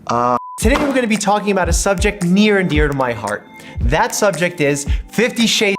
Today we're going to be talking about a subject near and dear to my heart. That subject is 50 Shades.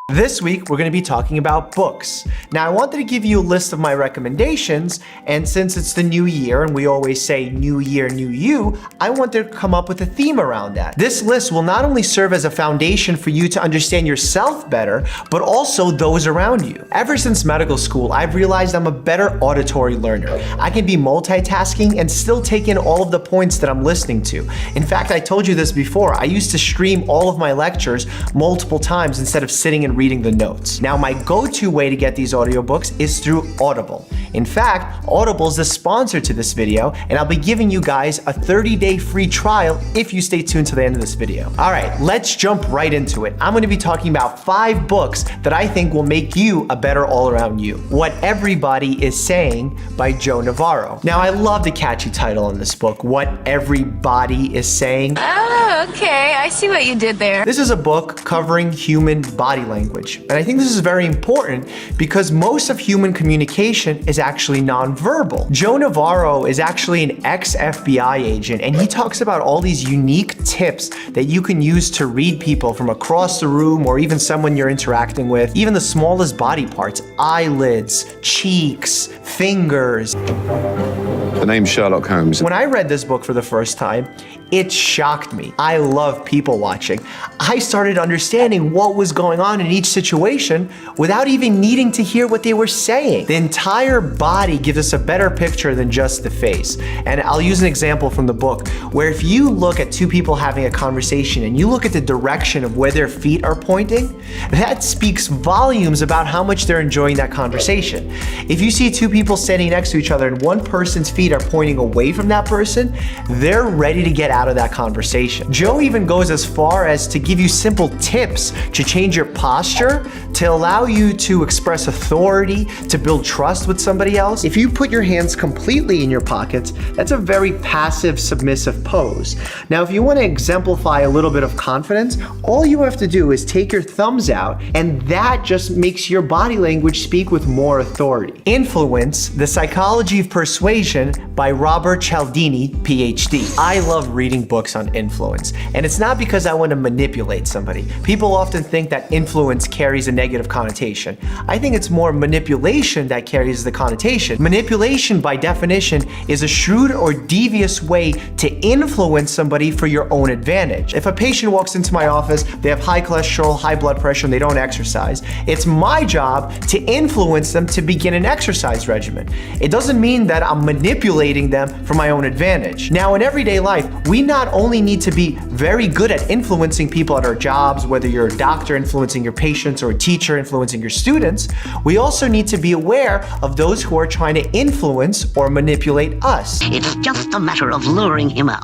This week, we're going to be talking about books. Now, I wanted to give you a list of my recommendations, and since it's the new year, and we always say new year, new you, I wanted to come up with a theme around that. This list will not only serve as a foundation for you to understand yourself better, but also those around you. Ever since medical school, I've realized I'm a better auditory learner. I can be multitasking and still take in all of the points that I'm listening to. In fact, I told you this before, I used to stream all of my lectures multiple times instead of sitting and reading the notes. Now, my go-to way to get these audiobooks is through Audible. In fact, Audible is the sponsor to this video, and I'll be giving you guys a 30-day free trial if you stay tuned to the end of this video. All right, let's jump right into it. I'm going to be talking about 5 books that I think will make you a better all-around you. What Everybody Is Saying by Joe Navarro. Now, I love the catchy title on this book, What Everybody Is Saying. Oh, okay, I see what you did there. This is a book covering human body language. And I think this is very important because most of human communication is actually nonverbal. Joe Navarro is actually an ex-FBI agent, and he talks about all these unique tips that you can use to read people from across the room or even someone you're interacting with, even the smallest body parts, eyelids, cheeks, fingers. The name's Sherlock Holmes. When I read this book for the first time, it shocked me. I love people watching. I started understanding what was going on in each situation without even needing to hear what they were saying. The entire body gives us a better picture than just the face. And I'll use an example from the book where if you look at 2 people having a conversation and you look at the direction of where their feet are pointing, that speaks volumes about how much they're enjoying that conversation. If you see 2 people standing next to each other and one person's feet are pointing away from that person, they're ready to get out of that conversation. Joe even goes as far as to give you simple tips to change your posture, to allow you to express authority, to build trust with somebody else. If you put your hands completely in your pockets, that's a very passive, submissive pose. Now, if you want to exemplify a little bit of confidence, all you have to do is take your thumbs out, and that just makes your body language speak with more authority. Influence, The Psychology of Persuasion by Robert Cialdini, PhD. I love reading books on influence, and it's not because I want to manipulate somebody. People often think that influence carries a negative connotation. I think it's more manipulation that carries the connotation. Manipulation, by definition, is a shrewd or devious way to influence somebody for your own advantage. If a patient walks into my office, they have high cholesterol, high blood pressure, and they don't exercise, it's my job to influence them to begin an exercise regimen. It doesn't mean that I'm manipulating them for my own advantage. Now, in everyday life, we not only need to be very good at influencing people at our jobs, whether you're a doctor influencing your patients or a teacher influencing your students, we also need to be aware of those who are trying to influence or manipulate us. It's just a matter of luring him out.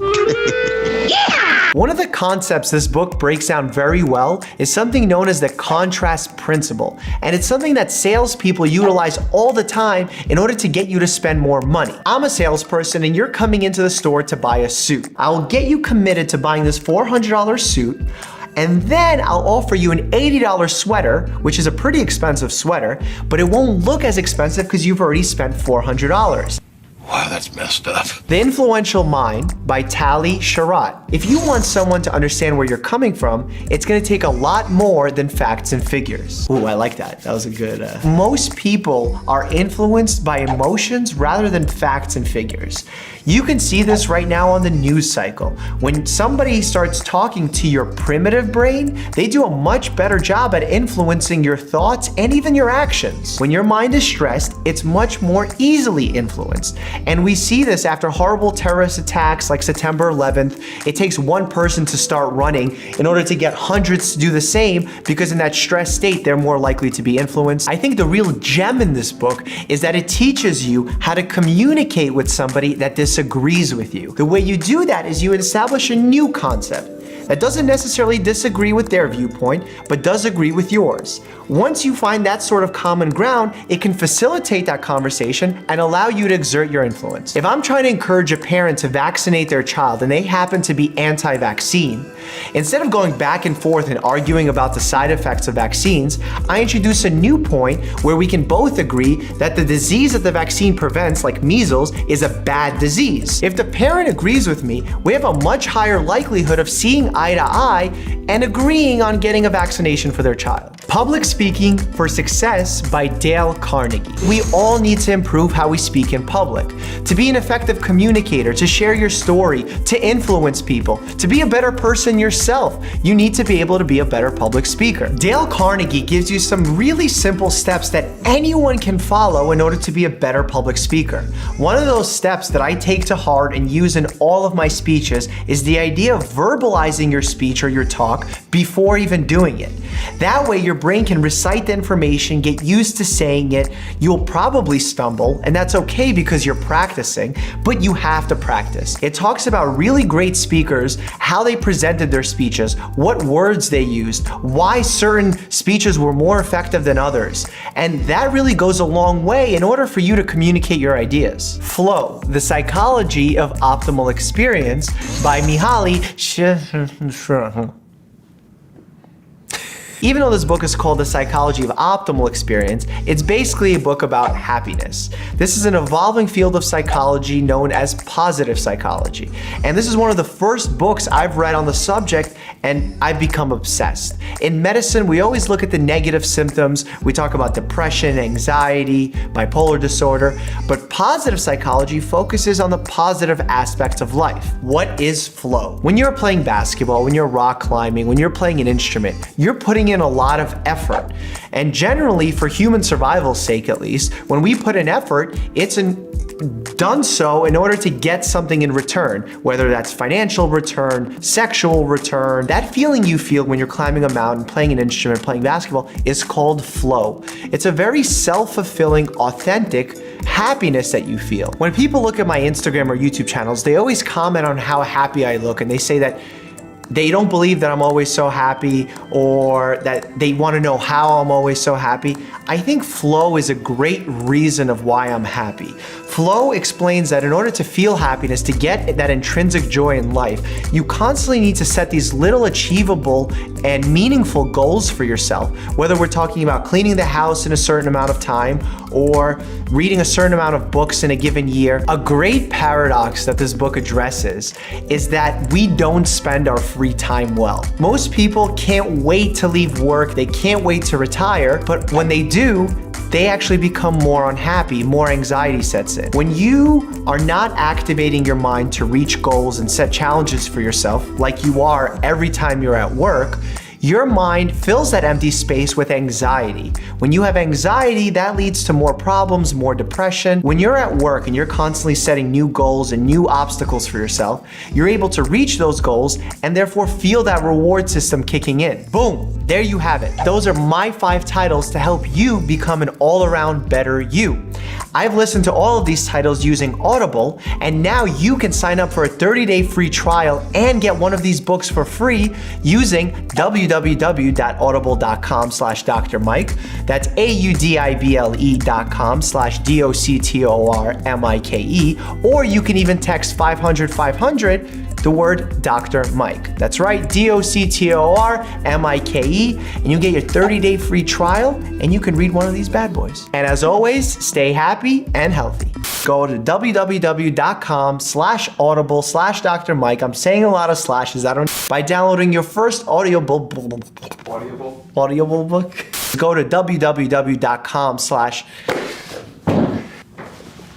One of the concepts this book breaks down very well is something known as the contrast principle. And it's something that salespeople utilize all the time in order to get you to spend more money. I'm a salesperson and you're coming into the store to buy a suit. I will get you committed to buying this $400 suit, and then I'll offer you an $80 sweater, which is a pretty expensive sweater, but it won't look as expensive because you've already spent $400. Wow, that's messed up. The Influential Mind by Tali Sharot. If you want someone to understand where you're coming from, it's gonna take a lot more than facts and figures. Ooh, I like that. That was a good... Most people are influenced by emotions rather than facts and figures. You can see this right now on the news cycle. When somebody starts talking to your primitive brain, they do a much better job at influencing your thoughts and even your actions. When your mind is stressed, it's much more easily influenced. And we see this after horrible terrorist attacks like September 11th. It takes one person to start running in order to get hundreds to do the same, because in that stress state, they're more likely to be influenced. I think the real gem in this book is that it teaches you how to communicate with somebody that disagrees with you. The way you do that is you establish a new concept. that doesn't necessarily disagree with their viewpoint, but does agree with yours. Once you find that sort of common ground, it can facilitate that conversation and allow you to exert your influence. If I'm trying to encourage a parent to vaccinate their child and they happen to be anti-vaccine, instead of going back and forth and arguing about the side effects of vaccines, I introduce a new point where we can both agree that the disease that the vaccine prevents, like measles, is a bad disease. If the parent agrees with me, we have a much higher likelihood of seeing eye to eye and agreeing on getting a vaccination for their child. Public Speaking for Success by Dale Carnegie. We all need to improve how we speak in public. To be an effective communicator, to share your story, to influence people, to be a better person yourself, you need to be able to be a better public speaker. Dale Carnegie gives you some really simple steps that anyone can follow in order to be a better public speaker. One of those steps that I take to heart and use in all of my speeches is the idea of verbalizing your speech or your talk before even doing it. That way your brain can recite the information, get used to saying it. You'll probably stumble, and that's okay because you're practicing, but you have to practice. It talks about really great speakers, how they presented their speeches, what words they used, why certain speeches were more effective than others. And that really goes a long way in order for you to communicate your ideas. Flow, The Psychology of Optimal Experience by Mihaly Csikszentmihalyi. Even though this book is called The Psychology of Optimal Experience, it's basically a book about happiness. This is an evolving field of psychology known as positive psychology. And this is one of the first books I've read on the subject, and I've become obsessed. In medicine, we always look at the negative symptoms. We talk about depression, anxiety, bipolar disorder, but positive psychology focuses on the positive aspects of life. What is flow? When you're playing basketball, when you're rock climbing, when you're playing an instrument, you're putting in a lot of effort. And generally, for human survival's sake at least, when we put in effort, it's done so in order to get something in return, whether that's financial return, sexual return. That feeling you feel when you're climbing a mountain, playing an instrument, playing basketball is called flow. It's a very self-fulfilling, authentic happiness that you feel. When people look at my Instagram or YouTube channels, they always comment on how happy I look, and they say that they don't believe that I'm always so happy, or that they want to know how I'm always so happy. I think flow is a great reason of why I'm happy. Flow explains that in order to feel happiness, to get that intrinsic joy in life, you constantly need to set these little achievable and meaningful goals for yourself. Whether we're talking about cleaning the house in a certain amount of time or reading a certain amount of books in a given year. A great paradox that this book addresses is that we don't spend our free time well. Most people can't wait to leave work, they can't wait to retire, but when they do, they actually become more unhappy, more anxiety sets in. When you are not activating your mind to reach goals and set challenges for yourself, like you are every time you're at work, your mind fills that empty space with anxiety. When you have anxiety, that leads to more problems, more depression. When you're at work and you're constantly setting new goals and new obstacles for yourself, you're able to reach those goals and therefore feel that reward system kicking in. Boom, there you have it. Those are my 5 titles to help you become an all-around better you. I've listened to all of these titles using Audible, and now you can sign up for a 30-day free trial and get one of these books for free using www.audible.com/Dr. Mike. That's audible.com/DOCTORMIKE, or you can even text 500-500 the word Dr. Mike. That's right, DOCTORMIKE, and you get your 30-day free trial, and you can read one of these bad boys. And as always, stay happy and healthy. Go to www.com/audible/Dr. Mike. I'm saying a lot of slashes. By downloading your first audible book. Go to www.com/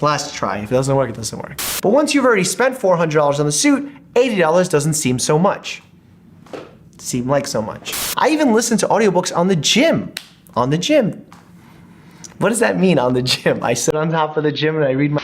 Last try. If it doesn't work, it doesn't work. But once you've already spent $400 on the suit, $80 doesn't seem so much. Seem like so much. I even listen to audiobooks on the gym. On the gym. What does that mean, on the gym? I sit on top of the gym and I read my